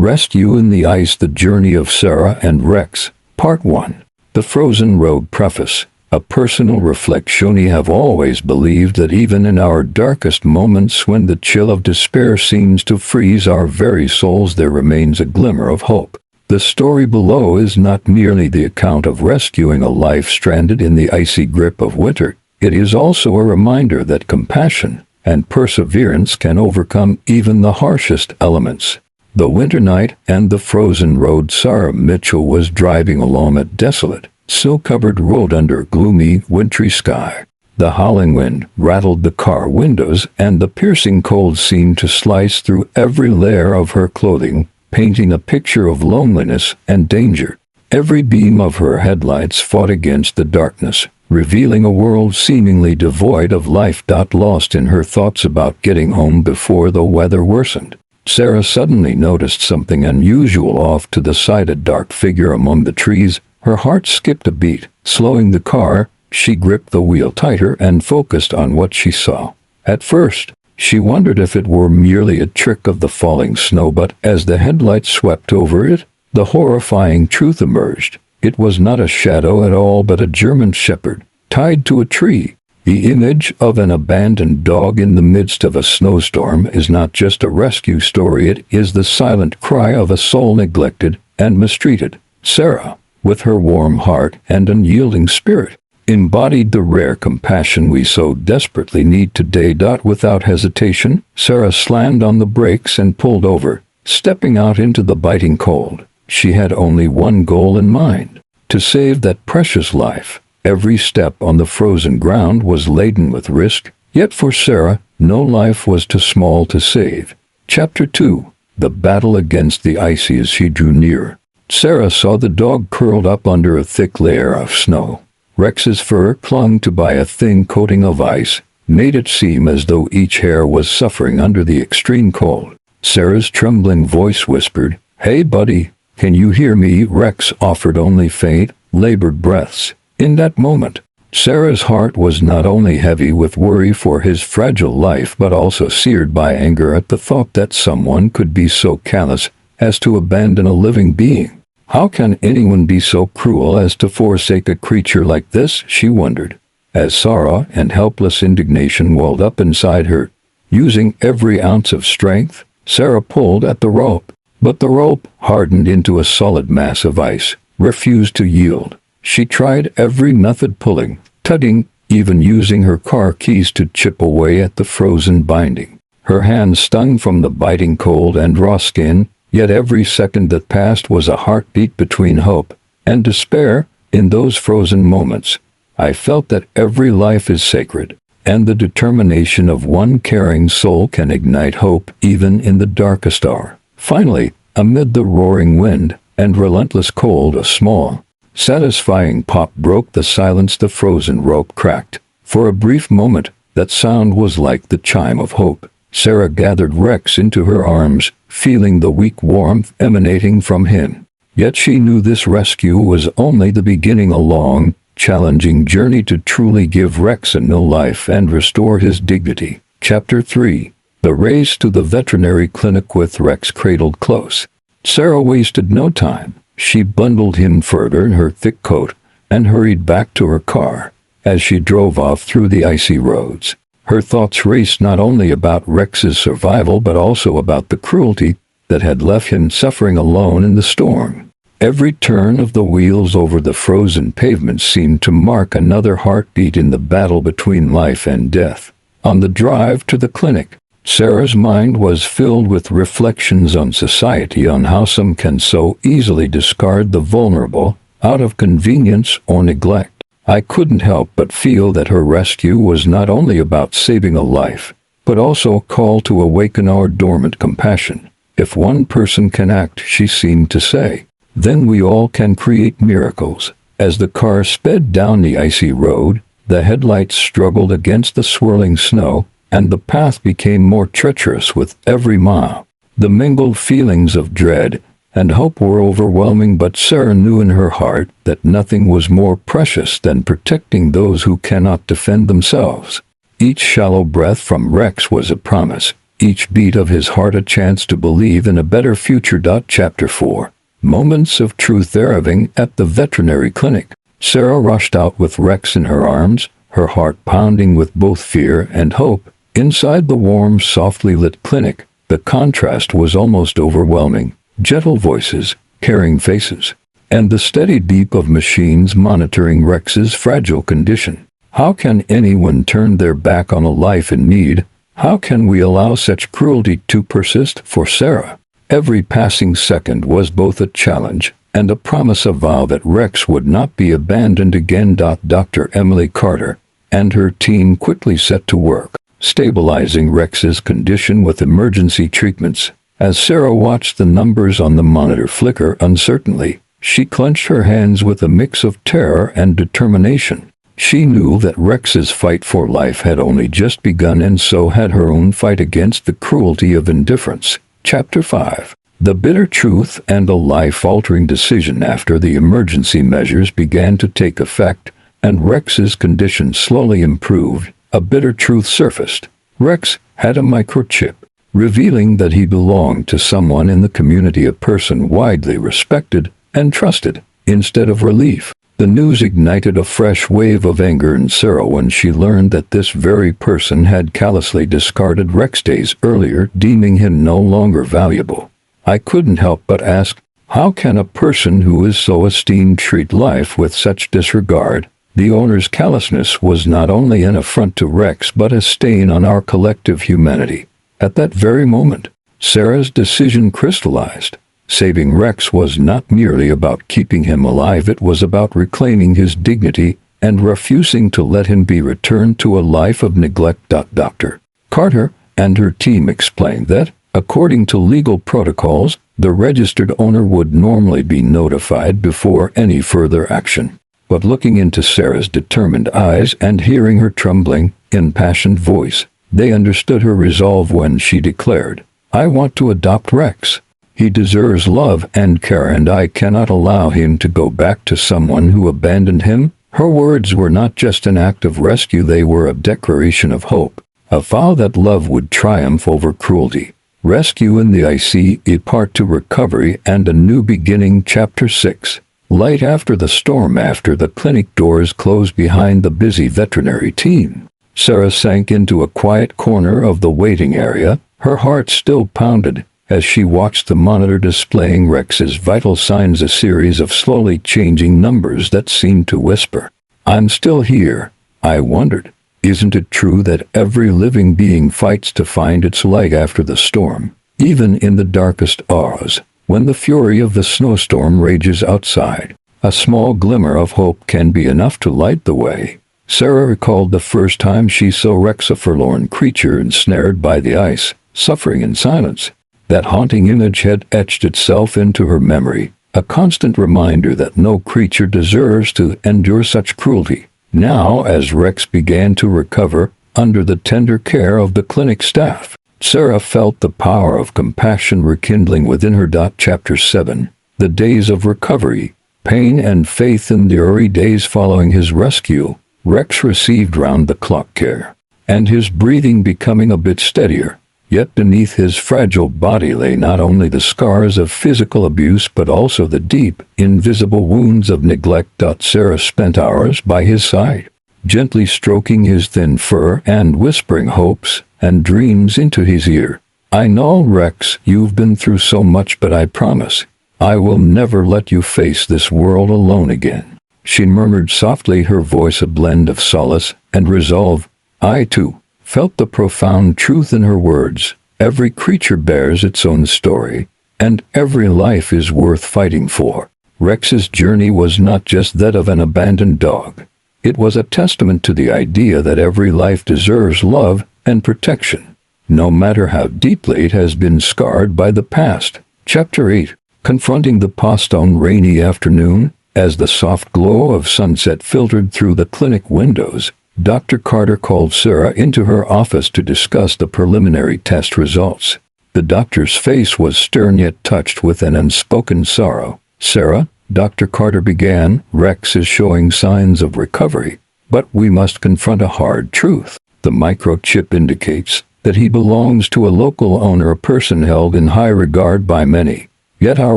Rescue in the Ice: The Journey of Sarah and Rex, Part 1. The Frozen Road. Preface. A personal reflection. I have always believed that even in our darkest moments, when the chill of despair seems to freeze our very souls, there remains a glimmer of hope. The story below is not merely the account of rescuing a life stranded in the icy grip of winter. It is also a reminder that compassion and perseverance can overcome even the harshest elements. The winter night and the frozen road. Sarah Mitchell was driving along a desolate, snow-covered road under a gloomy, wintry sky. The howling wind rattled the car windows, and the piercing cold seemed to slice through every layer of her clothing, painting a picture of loneliness and danger. Every beam of her headlights fought against the darkness, revealing a world seemingly devoid of life. Lost in her thoughts about getting home before the weather worsened, Sarah suddenly noticed something unusual off to the side: a dark figure among the trees. Her heart skipped a beat. Slowing the car, she gripped the wheel tighter and focused on what she saw. At first, she wondered if it were merely a trick of the falling snow, but as the headlights swept over it, the horrifying truth emerged. It was not a shadow at all, but a German shepherd, tied to a tree. The image of an abandoned dog in the midst of a snowstorm is not just a rescue story, it is the silent cry of a soul neglected and mistreated. Sarah, with her warm heart and unyielding spirit, embodied the rare compassion we so desperately need today. Without hesitation, Sarah slammed on the brakes and pulled over, stepping out into the biting cold. She had only one goal in mind: to save that precious life. Every step on the frozen ground was laden with risk, yet for Sarah, no life was too small to save. Chapter 2. The Battle Against the Ice. As she drew near, Sarah saw the dog curled up under a thick layer of snow. Rex's fur, clung to by a thin coating of ice, made it seem as though each hair was suffering under the extreme cold. Sarah's trembling voice whispered, "Hey buddy, can you hear me?" Rex offered only faint, labored breaths. In that moment, Sarah's heart was not only heavy with worry for his fragile life, but also seared by anger at the thought that someone could be so callous as to abandon a living being. How can anyone be so cruel as to forsake a creature like this, she wondered, as sorrow and helpless indignation welled up inside her. Using every ounce of strength, Sarah pulled at the rope, but the rope, hardened into a solid mass of ice, refused to yield. She tried every method: pulling, tugging, even using her car keys to chip away at the frozen binding. Her hands stung from the biting cold and raw skin, yet every second that passed was a heartbeat between hope and despair. In those frozen moments, I felt that every life is sacred, and the determination of one caring soul can ignite hope even in the darkest hour. Finally, amid the roaring wind and relentless cold, a small, satisfying pop broke the silence. The frozen rope cracked. For a brief moment, that sound was like the chime of hope. Sarah gathered Rex into her arms, feeling the weak warmth emanating from him. Yet she knew this rescue was only the beginning: a long, challenging journey to truly give Rex a new life and restore his dignity. Chapter 3. The Race to the Veterinary Clinic. With Rex cradled close, Sarah wasted no time. She bundled him further in her thick coat and hurried back to her car. As she drove off through the icy roads, her thoughts raced not only about Rex's survival but also about the cruelty that had left him suffering alone in the storm. Every turn of the wheels over the frozen pavement seemed to mark another heartbeat in the battle between life and death. On the drive to the clinic, Sarah's mind was filled with reflections on society, on how some can so easily discard the vulnerable out of convenience or neglect. I couldn't help but feel that her rescue was not only about saving a life, but also a call to awaken our dormant compassion. If one person can act, she seemed to say, then we all can create miracles. As the car sped down the icy road, the headlights struggled against the swirling snow, and the path became more treacherous with every mile. The mingled feelings of dread and hope were overwhelming, but Sarah knew in her heart that nothing was more precious than protecting those who cannot defend themselves. Each shallow breath from Rex was a promise, each beat of his heart a chance to believe in a better future. Chapter 4. Moments of Truth. Arriving at the veterinary clinic, Sarah rushed out with Rex in her arms, her heart pounding with both fear and hope. Inside the warm, softly lit clinic, the contrast was almost overwhelming. Gentle voices, caring faces, and the steady beep of machines monitoring Rex's fragile condition. How can anyone turn their back on a life in need? How can we allow such cruelty to persist? For Sarah, every passing second was both a challenge and a promise, a vow that Rex would not be abandoned again. Dr. Emily Carter and her team quickly set to work, stabilizing Rex's condition with emergency treatments. As Sarah watched the numbers on the monitor flicker uncertainly, she clenched her hands with a mix of terror and determination. She knew that Rex's fight for life had only just begun, and so had her own fight against the cruelty of indifference. Chapter 5. The bitter truth and a life-altering decision. After the emergency measures began to take effect and Rex's condition slowly improved, a bitter truth surfaced. Rex had a microchip, revealing that he belonged to someone in the community, a person widely respected and trusted. Instead of relief, the news ignited a fresh wave of anger in Sarah when she learned that this very person had callously discarded Rex days earlier, deeming him no longer valuable. I couldn't help but ask, how can a person who is so esteemed treat life with such disregard? The owner's callousness was not only an affront to Rex but a stain on our collective humanity. At that very moment, Sarah's decision crystallized. Saving Rex was not merely about keeping him alive, it was about reclaiming his dignity and refusing to let him be returned to a life of neglect. Dr. Carter and her team explained that, according to legal protocols, the registered owner would normally be notified before any further action. But looking into Sarah's determined eyes and hearing her trembling, impassioned voice, they understood her resolve when she declared, "I want to adopt Rex. He deserves love and care, and I cannot allow him to go back to someone who abandoned him." Her words were not just an act of rescue, they were a declaration of hope, a vow that love would triumph over cruelty. Rescue in the ICE, Part 2. Recovery and a New Beginning. Chapter 6. Light after the storm. After the clinic doors closed behind the busy veterinary team, Sarah sank into a quiet corner of the waiting area. Her heart still pounded as she watched the monitor displaying Rex's vital signs, a series of slowly changing numbers that seemed to whisper, "I'm still here." I wondered, isn't it true that every living being fights to find its light after the storm, even in the darkest hours? When the fury of the snowstorm rages outside, a small glimmer of hope can be enough to light the way. Sarah recalled the first time she saw Rex, a forlorn creature ensnared by the ice, suffering in silence. That haunting image had etched itself into her memory, a constant reminder that no creature deserves to endure such cruelty. Now, as Rex began to recover, under the tender care of the clinic staff, Sarah felt the power of compassion rekindling within her. Chapter 7. The days of recovery, pain and faith. In the early days following his rescue, Rex received round-the-clock care, and his breathing becoming a bit steadier. Yet beneath his fragile body lay not only the scars of physical abuse but also the deep, invisible wounds of neglect. Sarah spent hours by his side, gently stroking his thin fur and whispering hopes and dreams into his ear. "I know, Rex, you've been through so much, but I promise, I will never let you face this world alone again," she murmured softly, her voice a blend of solace and resolve. I, too, felt the profound truth in her words. Every creature bears its own story, and every life is worth fighting for. Rex's journey was not just that of an abandoned dog. It was a testament to the idea that every life deserves love and protection, no matter how deeply it has been scarred by the past. Chapter 8. Confronting the past. On rainy afternoon, as the soft glow of sunset filtered through the clinic windows, Dr. Carter called Sarah into her office to discuss the preliminary test results. The doctor's face was stern yet touched with an unspoken sorrow. "Sarah," Dr. Carter began, "Rex is showing signs of recovery, but we must confront a hard truth. The microchip indicates that he belongs to a local owner, a person held in high regard by many. Yet our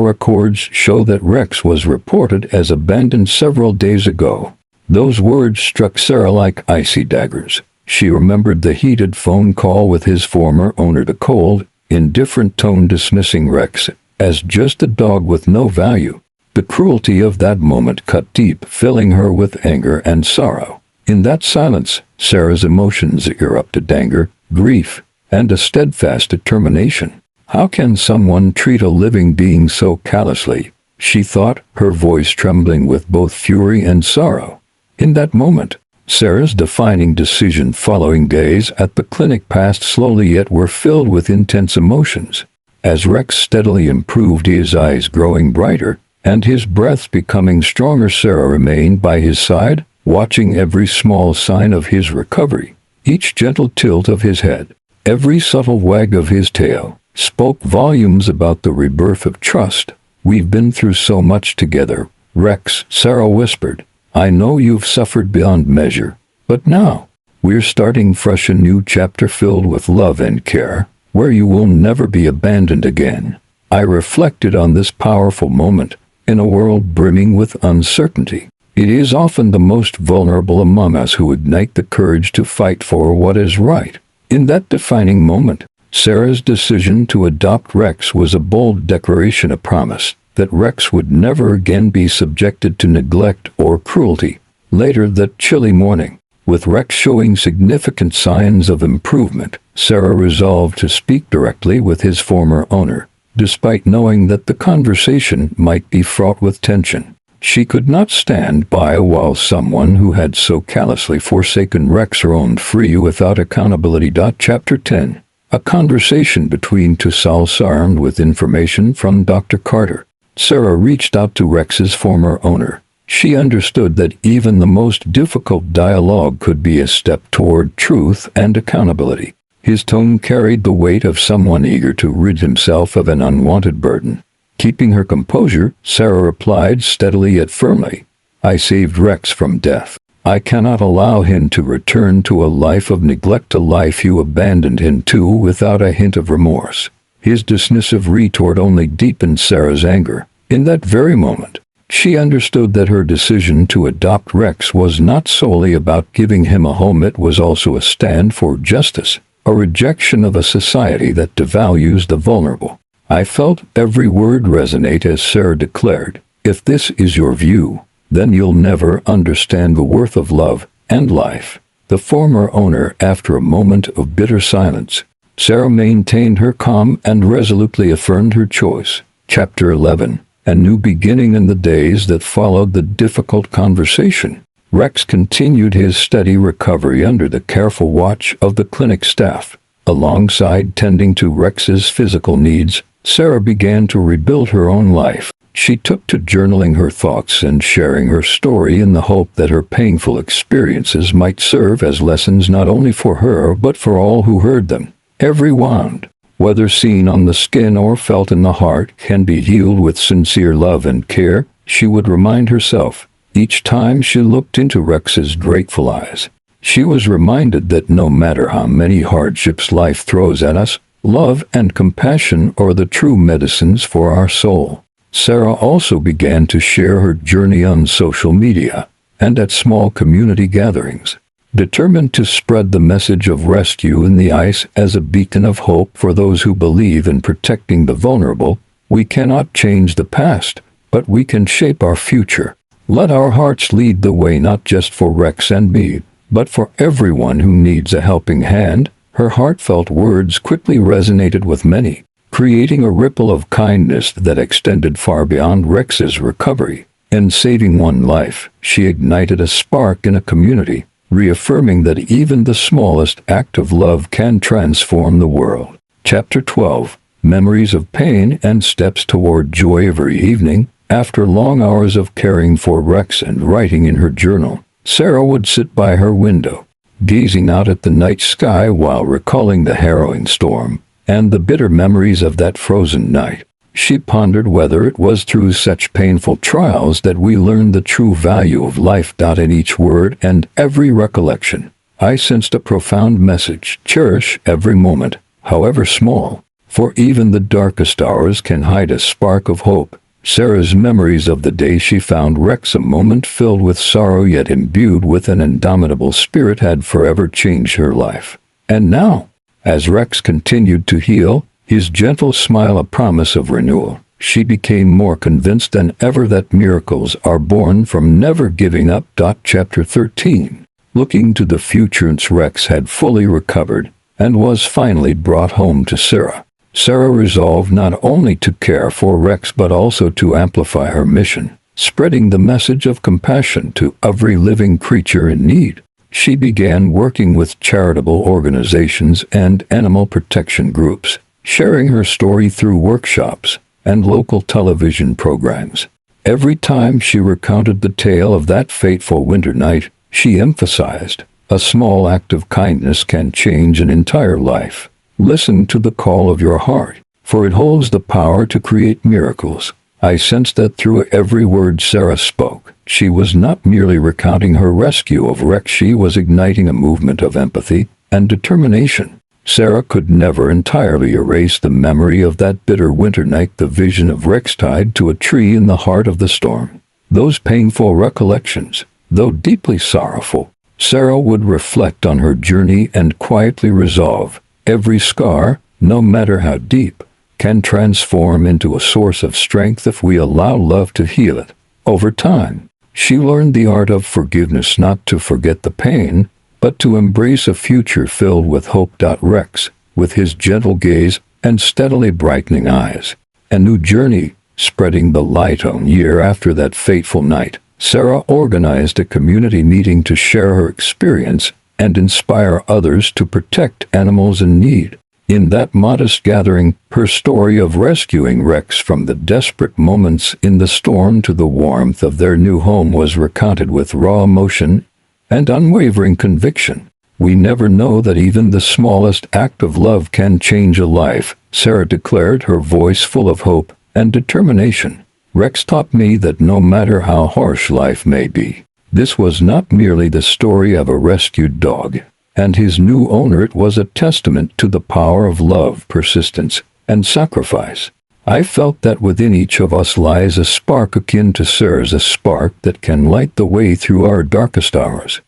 records show that Rex was reported as abandoned several days ago. Those words struck Sarah like icy daggers. She remembered the heated phone call with his former owner, the cold, indifferent tone dismissing Rex as just a dog with no value. The cruelty of that moment cut deep, filling her with anger and sorrow. In that silence, Sarah's emotions erupted: anger, grief, and a steadfast determination. How can someone treat a living being so callously? She thought, her voice trembling with both fury and sorrow. In that moment, Sarah's defining decision following days at the clinic passed slowly yet were filled with intense emotions. As Rex steadily improved, his eyes growing brighter, and his breath becoming stronger, Sarah remained by his side, watching every small sign of his recovery. Each gentle tilt of his head, every subtle wag of his tail, spoke volumes about the rebirth of trust. "We've been through so much together, Rex," Sarah whispered. "I know you've suffered beyond measure, but now, we're starting fresh, a new chapter filled with love and care, where you will never be abandoned again." I reflected on this powerful moment. In a world brimming with uncertainty, it is often the most vulnerable among us who ignite the courage to fight for what is right. In that defining moment, Sarah's decision to adopt Rex was a bold declaration, a promise that Rex would never again be subjected to neglect or cruelty. Later that chilly morning, with Rex showing significant signs of improvement, Sarah resolved to speak directly with his former owner, despite knowing that the conversation might be fraught with tension. She could not stand by while someone who had so callously forsaken Rex roamed free without accountability. Chapter 10. A conversation between two souls. Armed with information from Dr. Carter, Sarah reached out to Rex's former owner. She understood that even the most difficult dialogue could be a step toward truth and accountability. His tone carried the weight of someone eager to rid himself of an unwanted burden. Keeping her composure, Sarah replied steadily yet firmly, "I saved Rex from death. I cannot allow him to return to a life of neglect, a life you abandoned him to without a hint of remorse." His dismissive retort only deepened Sarah's anger. In that very moment, she understood that her decision to adopt Rex was not solely about giving him a home, it was also a stand for justice, a rejection of a society that devalues the vulnerable. I felt every word resonate as Sarah declared, "If this is your view, then you'll never understand the worth of love and life." The former owner, after a moment of bitter silence, Sarah maintained her calm and resolutely affirmed her choice. Chapter 11. A new beginning. In the days that followed the difficult conversation, Rex continued his steady recovery under the careful watch of the clinic staff. Alongside tending to Rex's physical needs, Sarah began to rebuild her own life. She took to journaling her thoughts and sharing her story in the hope that her painful experiences might serve as lessons not only for her but for all who heard them. Every wound, whether seen on the skin or felt in the heart, can be healed with sincere love and care, she would remind herself. Each time she looked into Rex's grateful eyes, she was reminded that no matter how many hardships life throws at us, love and compassion are the true medicines for our soul. Sarah also began to share her journey on social media and at small community gatherings, determined to spread the message of rescue in the ice as a beacon of hope for those who believe in protecting the vulnerable. We cannot change the past, but we can shape our future. Let our hearts lead the way, not just for Rex and me, but for everyone who needs a helping hand. Her heartfelt words quickly resonated with many, creating a ripple of kindness that extended far beyond Rex's recovery. In saving one life, she ignited a spark in a community, reaffirming that even the smallest act of love can transform the world. Chapter 12. Memories of pain and steps toward joy. Every evening, after long hours of caring for Rex and writing in her journal, Sarah would sit by her window, gazing out at the night sky while recalling the harrowing storm and the bitter memories of that frozen night. She pondered whether it was through such painful trials that we learned the true value of life. In each word and every recollection, I sensed a profound message. Cherish every moment, however small, for even the darkest hours can hide a spark of hope. Sarah's memories of the day she found Rex, a moment filled with sorrow yet imbued with an indomitable spirit, had forever changed her life. And now, as Rex continued to heal, his gentle smile a promise of renewal, she became more convinced than ever that miracles are born from never giving up. Chapter 13. Looking to the future, Rex had fully recovered and was finally brought home to Sarah. Sarah resolved not only to care for Rex but also to amplify her mission, spreading the message of compassion to every living creature in need. She began working with charitable organizations and animal protection groups, sharing her story through workshops and local television programs. Every time she recounted the tale of that fateful winter night, she emphasized, a small act of kindness can change an entire life. Listen to the call of your heart, for it holds the power to create miracles. I sensed that through every word Sarah spoke, she was not merely recounting her rescue of Rex, she was igniting a movement of empathy and determination. Sarah could never entirely erase the memory of that bitter winter night, the vision of Rex tied to a tree in the heart of the storm. Those painful recollections, though deeply sorrowful, Sarah would reflect on her journey and quietly resolve, every scar, no matter how deep, can transform into a source of strength if we allow love to heal it. Over time, she learned the art of forgiveness, not to forget the pain, but to embrace a future filled with hope. Rex, with his gentle gaze and steadily brightening eyes, a new journey, spreading the light on. Year after that fateful night, Sarah organized a community meeting to share her experience and inspire others to protect animals in need. In that modest gathering, her story of rescuing Rex from the desperate moments in the storm to the warmth of their new home was recounted with raw emotion and unwavering conviction. We never know that even the smallest act of love can change a life, Sarah declared, her voice full of hope and determination. Rex taught me that no matter how harsh life may be, this was not merely the story of a rescued dog and his new owner. It was a testament to the power of love, persistence, and sacrifice. I felt that within each of us lies a spark akin to Sarah's, a spark that can light the way through our darkest hours.